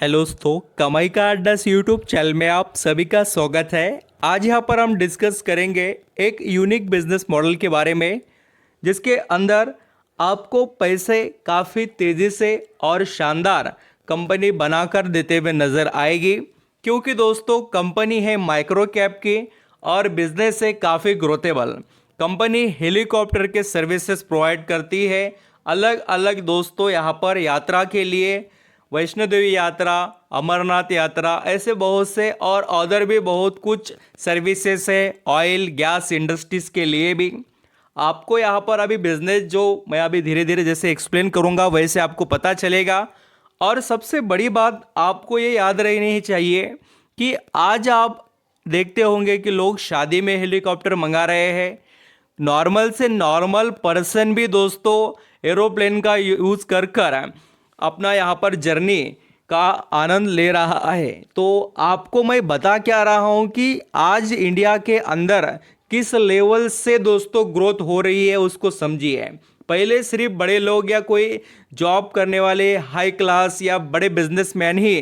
Hello दोस्तों, कमाई का अड्डा यूट्यूब चैनल में आप सभी का स्वागत है। आज यहाँ पर हम डिस्कस करेंगे एक यूनिक बिजनेस मॉडल के बारे में, जिसके अंदर आपको पैसे काफ़ी तेज़ी से और शानदार कंपनी बनाकर देते हुए नज़र आएगी। क्योंकि दोस्तों कंपनी है माइक्रो कैप की और बिजनेस है काफ़ी ग्रोथेबल। कंपनी हेलीकॉप्टर के सर्विसेज प्रोवाइड करती है अलग अलग दोस्तों यहाँ पर यात्रा के लिए, वैष्णो देवी यात्रा, अमरनाथ यात्रा, ऐसे बहुत से और अदर भी बहुत कुछ सर्विसेज है ऑयल गैस इंडस्ट्रीज के लिए भी। आपको यहाँ पर अभी बिजनेस जो मैं अभी धीरे धीरे जैसे एक्सप्लेन करूँगा वैसे आपको पता चलेगा। और सबसे बड़ी बात आपको ये याद रहनी चाहिए कि आज आप देखते होंगे कि लोग शादी में हेलीकॉप्टर मंगा रहे हैं। नॉर्मल से नॉर्मल पर्सन भी दोस्तों एरोप्लेन का यूज़ कर कर अपना यहाँ पर जर्नी का आनंद ले रहा है। तो आपको मैं बता क्या रहा हूँ कि आज इंडिया के अंदर किस लेवल से दोस्तों ग्रोथ हो रही है उसको समझिए। पहले सिर्फ बड़े लोग या कोई जॉब करने वाले हाई क्लास या बड़े बिजनेसमैन ही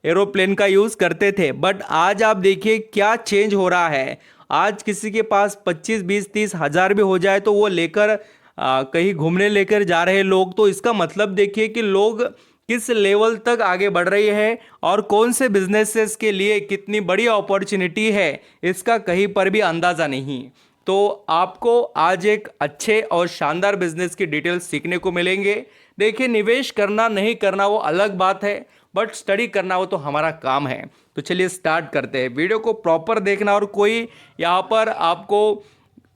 एरोप्लेन का यूज़ करते थे, बट आज आप देखिए क्या चेंज हो रहा है। आज किसी के पास 25, 20, 30 हज़ार भी हो जाए तो वो लेकर कहीं घूमने लेकर जा रहे लोग। तो इसका मतलब देखिए कि लोग किस लेवल तक आगे बढ़ रही है और कौन से बिजनेसेस के लिए कितनी बड़ी अपॉर्चुनिटी है, इसका कहीं पर भी अंदाज़ा नहीं। तो आपको आज एक अच्छे और शानदार बिजनेस की डिटेल्स सीखने को मिलेंगे। देखिए, निवेश करना नहीं करना वो अलग बात है, बट स्टडी करना वो तो हमारा काम है। तो चलिए स्टार्ट करते हैं। वीडियो को प्रॉपर देखना, और कोई यहाँ पर आपको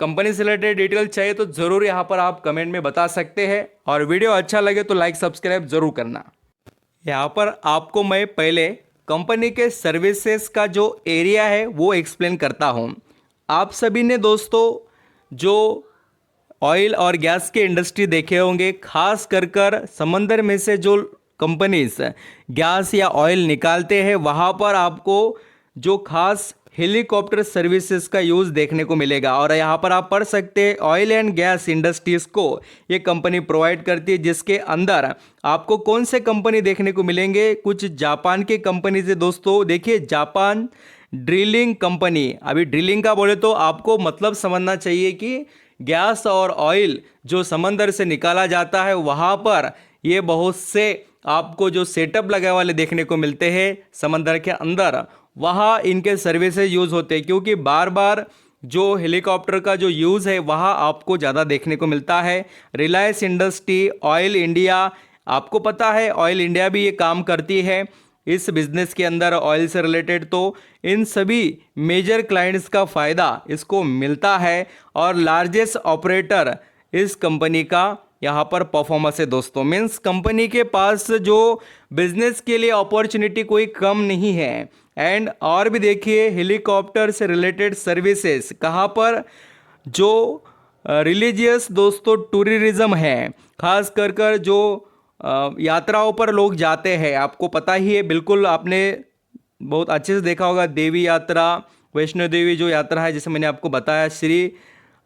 कंपनी से रिलेटेड डिटेल चाहिए तो ज़रूर यहाँ पर आप कमेंट में बता सकते हैं। और वीडियो अच्छा लगे तो लाइक सब्सक्राइब ज़रूर करना। यहाँ पर आपको मैं पहले कंपनी के सर्विसेज का जो एरिया है वो एक्सप्लेन करता हूँ। आप सभी ने दोस्तों जो ऑयल और गैस के इंडस्ट्री देखे होंगे, खास कर समंदर में से जो कंपनीज गैस या ऑयल निकालते हैं, वहाँ पर आपको जो खास हेलीकॉप्टर सर्विसेज का यूज़ देखने को मिलेगा। और यहाँ पर आप पढ़ सकते हैं ऑयल एंड गैस इंडस्ट्रीज़ को ये कंपनी प्रोवाइड करती है, जिसके अंदर आपको कौन से कंपनी देखने को मिलेंगे। कुछ जापान के कंपनी से दोस्तों, देखिए जापान ड्रिलिंग कंपनी। अभी ड्रिलिंग का बोले तो आपको मतलब समझना चाहिए कि गैस और ऑयल जो समंदर से निकाला जाता है, वहाँ पर ये बहुत से आपको जो सेटअप लगे वाले देखने को मिलते हैं समंदर के अंदर, वहाँ इनके सर्विसेज यूज़ होते हैं। क्योंकि बार बार जो हेलीकॉप्टर का जो यूज़ है वहाँ आपको ज़्यादा देखने को मिलता है। रिलायंस इंडस्ट्री, ऑयल इंडिया, आपको पता है ऑयल इंडिया भी ये काम करती है इस बिज़नेस के अंदर ऑयल से रिलेटेड। तो इन सभी मेजर क्लाइंट्स का फ़ायदा इसको मिलता है। और लार्जेस्ट ऑपरेटर इस कंपनी का यहाँ पर परफॉर्मेंस है दोस्तों। मीन्स कंपनी के पास जो बिजनेस के लिए अपॉर्चुनिटी कोई कम नहीं है। एंड और भी देखिए हेलीकॉप्टर से रिलेटेड सर्विसेज कहाँ पर, जो रिलीजियस दोस्तों टूरिज्म है, खास कर जो यात्राओं पर लोग जाते हैं, आपको पता ही है, बिल्कुल आपने बहुत अच्छे से देखा होगा देवी यात्रा, वैष्णो देवी जो यात्रा है, जैसे मैंने आपको बताया, श्री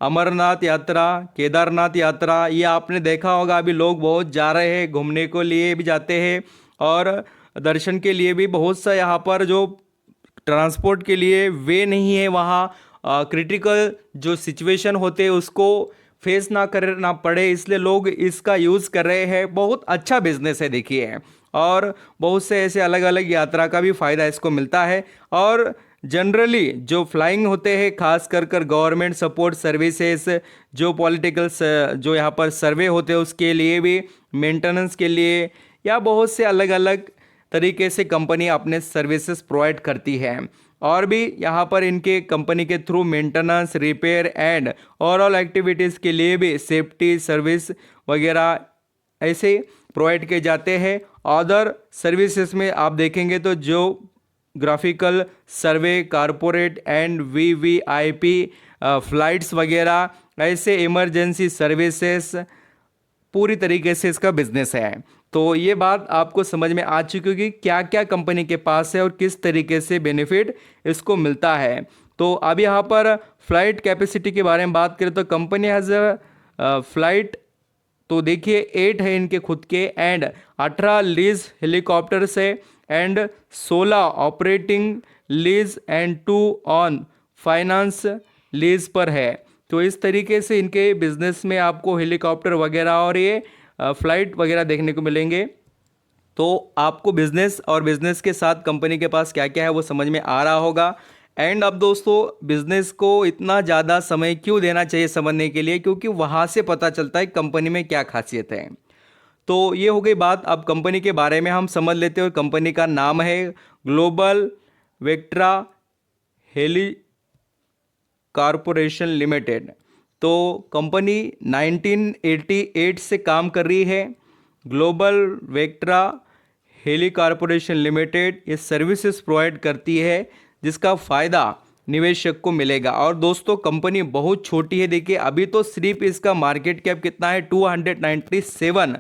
अमरनाथ यात्रा, केदारनाथ यात्रा, ये आपने देखा होगा। अभी लोग बहुत जा रहे हैं, घूमने को लिए भी जाते हैं और दर्शन के लिए भी। बहुत सा यहाँ पर जो ट्रांसपोर्ट के लिए वे नहीं है, वहाँ क्रिटिकल जो सिचुएशन होते हैं उसको फेस ना करना पड़े, इसलिए लोग इसका यूज़ कर रहे हैं। बहुत अच्छा बिजनेस है देखिए। और बहुत से ऐसे अलग अलग यात्रा का भी फ़ायदा इसको मिलता है। और जनरली जो फ्लाइंग होते हैं, खास कर गवर्नमेंट सपोर्ट सर्विसेज, जो पॉलिटिकल जो यहाँ पर सर्वे होते हैं उसके लिए भी, मेंटेनेंस के लिए, या बहुत से अलग अलग तरीके से कंपनी अपने सर्विसेज प्रोवाइड करती है। और भी यहाँ पर इनके कंपनी के through maintenance, repair and overall activities के लिए भी सेफ्टी सर्विस वगैरह ऐसे प्रोवाइड किए जाते हैं। अदर सर्विसेज में आप देखेंगे तो जो graphical survey, corporate and VVIP flights वगैरह, ऐसे इमरजेंसी सर्विसेज, पूरी तरीके से इसका बिजनेस है। तो ये बात आपको समझ में आ चुकी होगी क्या क्या कंपनी के पास है और किस तरीके से बेनिफिट इसको मिलता है। तो अब यहाँ पर फ्लाइट कैपेसिटी के बारे में बात करें तो कंपनी हैज़ फ्लाइट, तो देखिए 8 है इनके खुद के एंड 18 लीज हेलीकॉप्टर्स है and 16 operating lease and 2 on finance lease पर है। तो इस तरीके से इनके बिजनेस में आपको हेलीकॉप्टर वगैरह और ये फ्लाइट वगैरह देखने को मिलेंगे। तो आपको बिजनेस और बिजनेस के साथ कंपनी के पास क्या क्या है वो समझ में आ रहा होगा। एंड अब दोस्तों बिजनेस को इतना ज़्यादा समय क्यों देना चाहिए समझने के लिए, क्योंकि वहाँ से पता चलता है कंपनी में क्या खासियत है। तो ये हो गई बात। अब कंपनी के बारे में हम समझ लेते हैं। कंपनी का नाम है Global Vectra Heli Corporation Limited. तो कंपनी 1988 से काम कर रही है। Global Vectra Heli Corporation Limited ये सर्विसेज प्रोवाइड करती है जिसका फ़ायदा निवेशक को मिलेगा। और दोस्तों कंपनी बहुत छोटी है। देखिए अभी तो सिर्फ इसका मार्केट कैप कितना है 297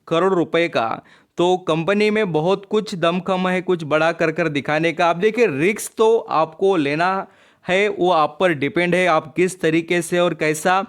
करोड़ रुपए का। तो कंपनी में बहुत कुछ दमखम है कुछ बड़ा कर कर दिखाने का। आप देखिए रिस्क तो आपको लेना है, वो आप पर डिपेंड है आप किस तरीके से और कैसा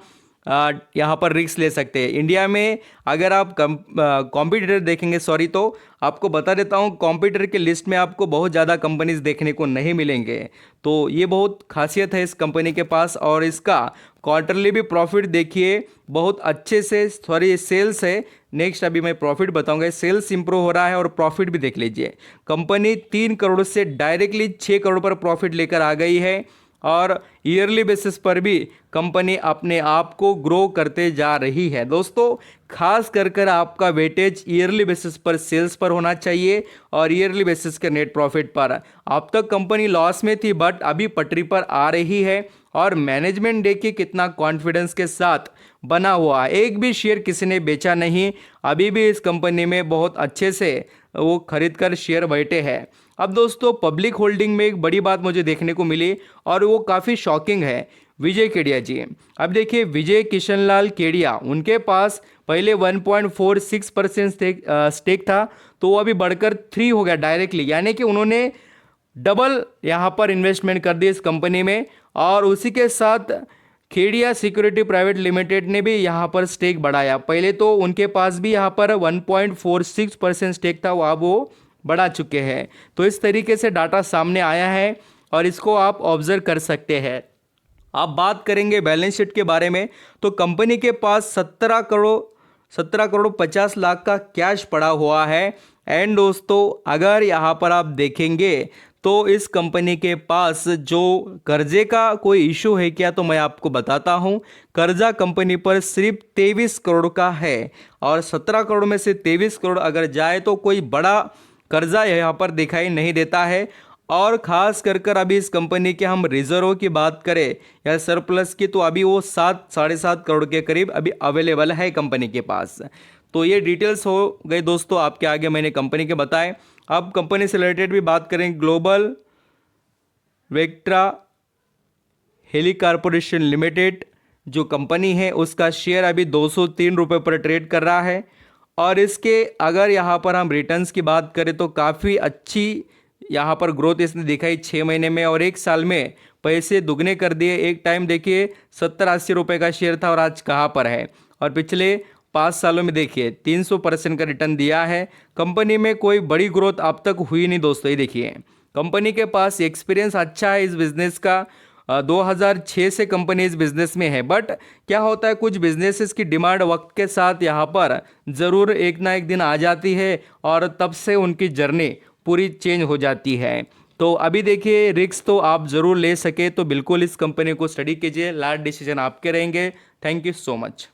यहाँ पर रिस्क ले सकते हैं। इंडिया में अगर आप कॉम्पिटिटर देखेंगे तो आपको बता देता हूँ कॉम्पिटिटर के लिस्ट में आपको बहुत ज़्यादा कंपनीज देखने को नहीं मिलेंगे। तो ये बहुत खासियत है इस कंपनी के पास। और इसका क्वार्टरली भी प्रॉफिट देखिए बहुत अच्छे से, सेल्स है नेक्स्ट, अभी मैं प्रॉफिट बताऊंगा। सेल्स इंप्रूव हो रहा है और प्रॉफिट भी देख लीजिए। कंपनी 3 करोड़ से डायरेक्टली 6 करोड़ पर प्रॉफिट लेकर आ गई है और ईयरली बेसिस पर भी कंपनी अपने आप को ग्रो करते जा रही है। दोस्तों खास कर आपका वेटेज ईयरली बेसिस पर सेल्स पर होना चाहिए और ईयरली बेसिस के नेट प्रॉफिट पर। अब तक कंपनी लॉस में थी बट अभी पटरी पर आ रही है और मैनेजमेंट देखिए कितना कॉन्फिडेंस के साथ बना हुआ। एक भी शेयर किसी ने बेचा नहीं, अभी भी इस कंपनी में बहुत अच्छे से वो खरीद कर शेयर बैठे हैं। अब दोस्तों पब्लिक होल्डिंग में एक बड़ी बात मुझे देखने को मिली और वो काफ़ी शॉकिंग है। विजय केडिया जी, अब देखिए विजय किशनलाल केडिया, उनके पास पहले 1.46% स्टेक था तो वो अभी बढ़कर 3 हो गया डायरेक्टली, यानी कि उन्होंने डबल यहाँ पर इन्वेस्टमेंट कर दी इस कंपनी में। और उसी के साथ खेड़िया सिक्योरिटी प्राइवेट लिमिटेड ने भी यहाँ पर स्टेक बढ़ाया। पहले तो उनके पास भी यहाँ पर 1.46% स्टेक था, वो अब वो बढ़ा चुके हैं। तो इस तरीके से डाटा सामने आया है और इसको आप ऑब्जर्व कर सकते हैं। आप बात करेंगे बैलेंस शीट के बारे में तो कंपनी के पास 17 करोड़ 50 लाख का कैश पड़ा हुआ है। एंड दोस्तों अगर यहाँ पर आप देखेंगे तो इस कंपनी के पास जो कर्जे का कोई इशू है क्या, तो मैं आपको बताता हूँ। कर्जा कंपनी पर सिर्फ 23 करोड़ का है और 17 करोड़ में से 23 करोड़ अगर जाए तो कोई बड़ा कर्जा यहाँ पर दिखाई नहीं देता है। और ख़ास कर अभी इस कंपनी के हम रिजर्व की बात करें या सरप्लस की, तो अभी वो 7-7.5 करोड़ के करीब अभी अवेलेबल है कंपनी के पास। तो ये डिटेल्स हो गए दोस्तों आपके आगे मैंने कंपनी के बताए। अब कंपनी से रिलेटेड भी बात करें। Global Vectra Heli Corporation Limited जो कंपनी है उसका शेयर अभी 203 रुपये पर ट्रेड कर रहा है। और इसके अगर यहाँ पर हम रिटर्न्स की बात करें तो काफ़ी अच्छी यहाँ पर ग्रोथ इसने दिखाई 6 महीने में और 1 साल में पैसे दुगने कर दिए। एक टाइम देखिए 70-80 रुपये का शेयर था और आज कहाँ पर है। और पिछले 5 सालों में देखिए 300% का रिटर्न दिया है। कंपनी में कोई बड़ी ग्रोथ अब तक हुई नहीं दोस्तों। ये देखिए कंपनी के पास एक्सपीरियंस अच्छा है इस बिज़नेस का। 2006 से कंपनी इस बिज़नेस में है। बट क्या होता है कुछ बिजनेसेस की डिमांड वक्त के साथ यहाँ पर ज़रूर एक ना एक दिन आ जाती है और तब से उनकी जर्नी पूरी चेंज हो जाती है। तो अभी देखिए रिस्क तो आप ज़रूर ले सके तो बिल्कुल इस कंपनी को स्टडी कीजिए। लास्ट डिसीजन आपके रहेंगे। Thank you so much.